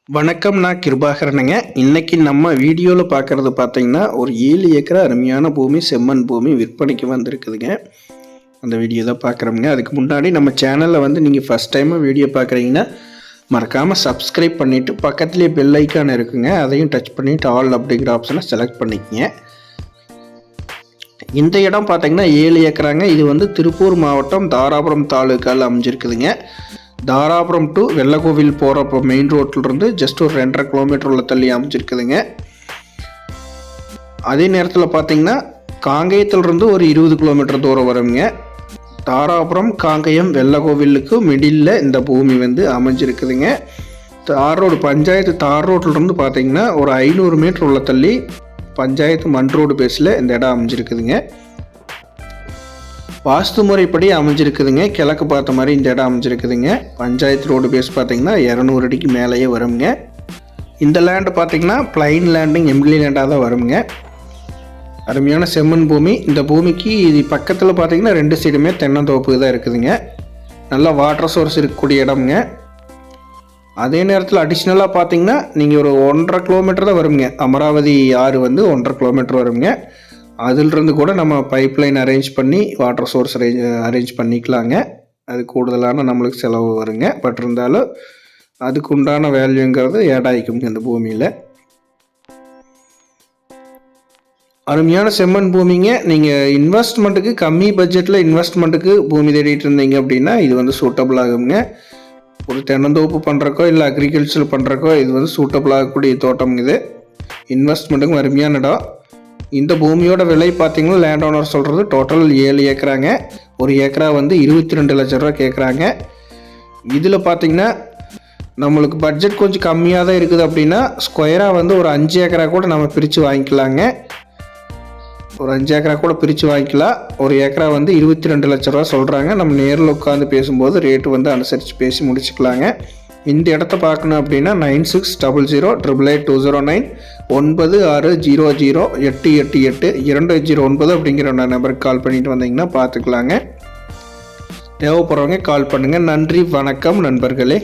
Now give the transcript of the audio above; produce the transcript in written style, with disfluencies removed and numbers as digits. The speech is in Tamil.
வணக்கம். நான் கிருபாகரனுங்க. இன்னைக்கு நம்ம வீடியோவில் பார்க்குறது பார்த்தீங்கன்னா, ஒரு 7 ஏக்கரா அருமையான பூமி, செம்மண் பூமி விற்பனைக்கு வந்திருக்குதுங்க. அந்த வீடியோ தான் பார்க்குறோமுங்க. அதுக்கு முன்னாடி நம்ம சேனலில் வந்து நீங்கள் ஃபஸ்ட் டைமாக வீடியோ பார்க்குறீங்கன்னா, மறக்காமல் சப்ஸ்கிரைப் பண்ணிவிட்டு பக்கத்துலேயே பெல் ஐக்கான் இருக்குங்க. அதையும் டச் பண்ணிவிட்டு ஆல் அப்படிங்கிற ஆப்ஷனை செலக்ட் பண்ணிக்கங்க. இந்த இடம் பார்த்தீங்கன்னா 7 ஏக்கராங்க. இது வந்து திருப்பூர் மாவட்டம் தாராபுரம் தாலுக்காவில் அமைஞ்சிருக்குதுங்க. தாராபுரம் டு வெள்ளக்கோவில் போகிறப்போ மெயின் ரோட்டிலிருந்து ஜஸ்ட் ஒரு 2.5 கிலோமீட்டர் உள்ள தள்ளி அமைஞ்சிருக்குதுங்க. அதே நேரத்தில் பார்த்தீங்கன்னா காங்கேயத்திலிருந்து ஒரு 20 கிலோமீட்டர் தூரம் வருங்க. தாராபுரம் காங்கேயம் வெள்ளக்கோவிலுக்கு மிடில் இந்த பூமி வந்து அமைஞ்சிருக்குதுங்க. தார் ரோடு பஞ்சாயத்து தார் ரோட்டிலிருந்து பார்த்தீங்கன்னா ஒரு 500 மீட்டர் உள்ள தள்ளி பஞ்சாயத்து மண் ரோடு பேஸில் இந்த இடம் அமைஞ்சிருக்குதுங்க. வாஸ்து முறைப்படி அமைஞ்சிருக்குதுங்க. கிழக்கு பார்த்த மாதிரி இந்த இடம் அமைஞ்சிருக்குதுங்க. பஞ்சாயத்து ரோடு பேஸ் பார்த்தீங்கன்னா 200 அடிக்கு மேலேயே வருங்க. இந்த லேண்டு பார்த்தீங்கன்னா பிளைன் லேண்டிங் எம்எல்ஏ லேண்டாக தான் வருங்க. அருமையான செம்மண் பூமி. இந்த பூமிக்கு இது பக்கத்தில் பார்த்தீங்கன்னா 2 சைடுமே தென்னந்தோப்பு தான் இருக்குதுங்க. நல்லா வாட்டர் சோர்ஸ் இருக்கக்கூடிய இடம்ங்க. அதே நேரத்தில் அடிஷ்னலாக பார்த்தீங்கன்னா நீங்கள் ஒரு 1.5 கிலோமீட்டர் தான் வருங்க. அமராவதி ஆறு வந்து 1.5 கிலோமீட்டர் வருங்க. அதிலிருந்து கூட நம்ம பைப் லைன் அரேஞ்ச் பண்ணி வாட்டர் சோர்ஸ் அரேஞ்ச் பண்ணிக்கலாங்க. அது கூடுதலான நம்மளுக்கு செலவு வருங்க. பட் இருந்தாலும் அதுக்கு உண்டான வேல்யூங்கிறது ஏடாயிக்குங்க இந்த பூமியில். அருமையான செம்மண் பூமிங்க. நீங்கள் இன்வெஸ்ட்மெண்ட்டுக்கு கம்மி பட்ஜெட்டில் இன்வெஸ்ட்மெண்ட்டுக்கு பூமி தேடிட்டு இருந்தீங்க அப்படின்னா இது வந்து சூட்டபிள் ஆகுங்க. ஒரு தென்னந்தோப்பு பண்ணுறக்கோ இல்லை அக்ரிகல்ச்சர் பண்ணுறக்கோ இது வந்து சூட்டபிள் ஆகக்கூடிய தோட்டம். இது இன்வெஸ்ட்மெண்ட்டுக்கும் அருமையான இடம். இந்த பூமியோட விலை பார்த்தீங்கன்னா லேண்ட் ஓனர் சொல்கிறது டோட்டல் 7 ஏக்கராங்க. ஒரு ஏக்கரா வந்து 22 லட்சம் ரூபா கேட்குறாங்க. இதில் பார்த்தீங்கன்னா நம்மளுக்கு பட்ஜெட் கொஞ்சம் கம்மியாக தான் இருக்குது அப்படின்னா ஸ்கொயராக வந்து ஒரு 5 ஏக்கரா கூட நம்ம பிரித்து வாங்கிக்கலாங்க. ஒரு 5 ஏக்கரா கூட பிரித்து வாங்கிக்கலாம். ஒரு ஏக்கரா வந்து 22 லட்ச ரூபா சொல்கிறாங்க. நம்ம நேரில் உட்காந்து பேசும்போது ரேட்டு வந்து அனுசரித்து பேசி முடிச்சுக்கலாங்க. இந்த இடத்த பார்க்கணும் அப்படின்னா 9600888209 9600888209 அப்படிங்கிற நம்பருக்கு கால் பண்ணிட்டு வந்தீங்கன்னா பார்த்துக்கலாங்க. தேவைப்படுறவங்க கால் பண்ணுங்கள். நன்றி, வணக்கம் நண்பர்களே.